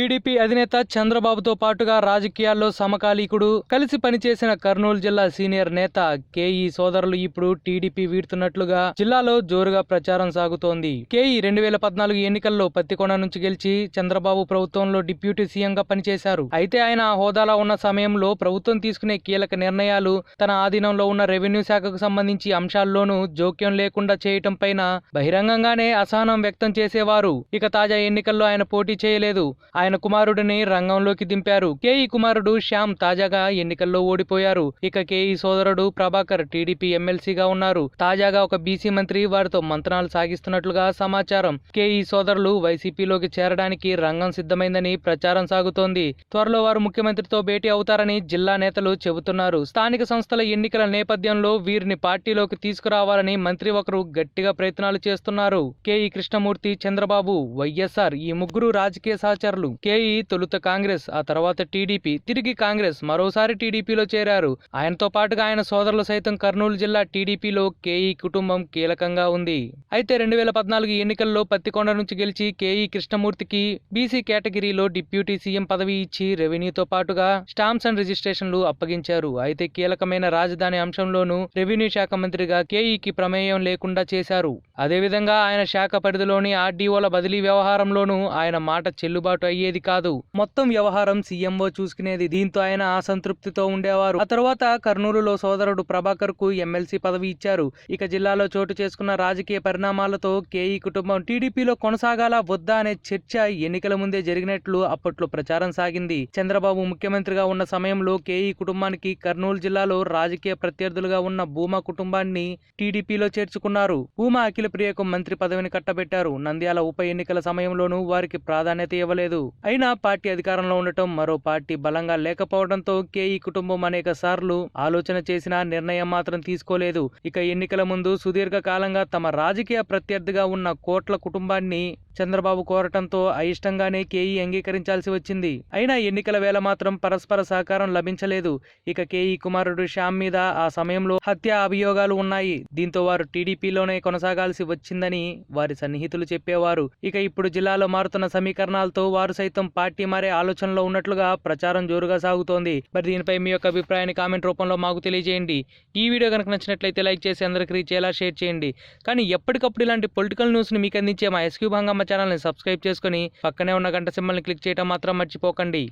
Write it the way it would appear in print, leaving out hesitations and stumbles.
TDP అధినేత చంద్రబాబుతో పాటుగా రాజకీయాల్లో సమకాలీకుడు, కలిసి పనిచేసిన కర్నూలు జిల్లా సీనియర్ నేత కేఈ సోదరులు ఇప్పుడు టీడీపీ వీడుతున్నట్లుగా జిల్లాలో జోరుగా ప్రచారం సాగుతోంది. కేఈ 2014 ఎన్నికల్లో పత్తికొండ నుంచి గెలిచి చంద్రబాబు ప్రభుత్వంలో డిప్యూటీ సీఎంగా పనిచేశారు. అయితే ఆయన ఆ హోదాలో ఉన్న సమయంలో ప్రభుత్వం తీసుకునే కీలక నిర్ణయాలు, తన ఆధీనంలో ఉన్న రెవెన్యూ శాఖకు సంబంధించి అంశాల్లోనూ జోక్యం లేకుండా చేయటం పైన బహిరంగంగానే అసహనం వ్యక్తం చేసేవారు. ఇక తాజా ఎన్నికల్లో ఆయన పోటీ చేయలేదు. ఆయన కుమారుడిని రంగంలోకి దింపారు. కేఈ కుమారుడు శ్యామ్ తాజాగా ఎన్నికల్లో ఓడిపోయారు. ఇక కేఈ సోదరుడు ప్రభాకర్ టీడీపీ ఎమ్మెల్సీగా ఉన్నారు. తాజాగా ఒక బీసీ మంత్రి వారితో మంత్రాలు సాగిస్తున్నట్లుగా సమాచారం. కేఈ సోదరులు వైసీపీలోకి చేరడానికి రంగం సిద్ధమైందని ప్రచారం సాగుతోంది. త్వరలో వారు ముఖ్యమంత్రితో భేటీ అవుతారని జిల్లా నేతలు చెబుతున్నారు. స్థానిక సంస్థల ఎన్నికల నేపథ్యంలో వీరిని పార్టీలోకి తీసుకురావాలని మంత్రి ఒకరు గట్టిగా ప్రయత్నాలు చేస్తున్నారు. కేఈ కృష్ణమూర్తి, చంద్రబాబు, వైఎస్ఆర్ ఈ ముగ్గురు రాజకీయ సహచరులు. కేఈ తొలుత కాంగ్రెస్, ఆ తర్వాత టీడీపీ, తిరిగి కాంగ్రెస్, మరోసారి టీడీపీలో చేరారు. ఆయనతో పాటుగా ఆయన సోదరులు సైతం కర్నూలు జిల్లా టీడీపీలో కేఈ కుటుంబం కీలకంగా ఉంది. అయితే 2014 ఎన్నికల్లో పత్తికొండ నుంచి గెలిచి కేఈ కృష్ణమూర్తికి బీసీ కేటగిరీలో డిప్యూటీ సీఎం పదవి ఇచ్చి రెవెన్యూతో పాటుగా స్టాంప్స్ అండ్ రిజిస్ట్రేషన్లు అప్పగించారు. అయితే కీలకమైన రాజధాని అంశంలోనూ రెవెన్యూ శాఖ మంత్రిగా కేఈకి ప్రమేయం లేకుండా చేశారు. అదేవిధంగా ఆయన శాఖ పరిధిలోని ఆర్డీఓల బదిలీ వ్యవహారంలోనూ ఆయన మాట చెల్లుబాటు అయ్యేది కాదు. మొత్తం వ్యవహారం సీఎంఓ చూసుకునేది. దీంతో ఆయన అసంతృప్తితో ఉండేవారు. ఆ తర్వాత కర్నూలులో సోదరుడు ప్రభాకర్ కు ఎమ్మెల్సీ పదవి ఇచ్చారు. ఇక జిల్లాలో చోటు చేసుకున్న రాజకీయ పరిణామాలతో కేఈ కుటుంబం టీడీపీలో కొనసాగాల వద్దా అనే చర్చ ఎన్నికల ముందే జరిగినట్లు అప్పట్లో ప్రచారం సాగింది. చంద్రబాబు ముఖ్యమంత్రిగా ఉన్న సమయంలో కేఈ కుటుంబానికి కర్నూలు జిల్లాలో రాజకీయ ప్రత్యర్థులుగా ఉన్న భూమా కుటుంబాన్ని టీడీపీలో చేర్చుకున్నారు. భూమా అఖిల ప్రియకు మంత్రి పదవిని కట్టబెట్టారు. నంద్యాల ఉప ఎన్నికల సమయంలోనూ వారికి ప్రాధాన్యత ఇవ్వలేదు. అయినా పార్టీ అధికారంలో ఉండటం, మరో పార్టీ బలంగా లేకపోవడంతో కేఈ కుటుంబం అనేక సార్లు ఆలోచన చేసినా నిర్ణయం మాత్రం తీసుకోలేదు. ఇక ఎన్నికల ముందు సుదీర్ఘ కాలంగా తమ రాజకీయ ప్రత్యర్థిగా ఉన్న కోట్ల కుటుంబాన్ని చంద్రబాబు కోరటంతో అయిష్టంగానే కేఈ అంగీకరించాల్సి వచ్చింది. అయినా ఎన్నికల వేళ మాత్రం పరస్పర సహకారం లభించలేదు. ఇక కేఈ కుమారుడు శ్యామ్ మీద ఆ సమయంలో హత్య అభియోగాలు ఉన్నాయి. దీంతో వారు టీడీపీలోనే కొనసాగాల్సి వచ్చిందని వారి సన్నిహితులు చెప్పేవారు. ఇక ఇప్పుడు జిల్లాలో మారుతున్న సమీకరణాలతో వారు సైతం పార్టీ మారే ఆలోచనలో ఉన్నట్లుగా ప్రచారం జోరుగా సాగుతోంది. మరి దీనిపై మీ యొక్క అభిప్రాయాన్ని కామెంట్ రూపంలో మాకు తెలియజేయండి. ఈ వీడియో కనుక నచ్చినట్లయితే లైక్ చేసి అందరికీ రీచ్ అయ్యేలా షేర్ చేయండి. కానీ ఎప్పటికప్పుడు ఇలాంటి పొలిటికల్ న్యూస్ని మీకు అందించే మా ఎస్క్యూ భంగమ్మ ఛానల్ని సబ్స్క్రైబ్ చేసుకుని పక్కనే ఉన్న గంట సింబల్ని క్లిక్ చేయడం మాత్రం మర్చిపోకండి.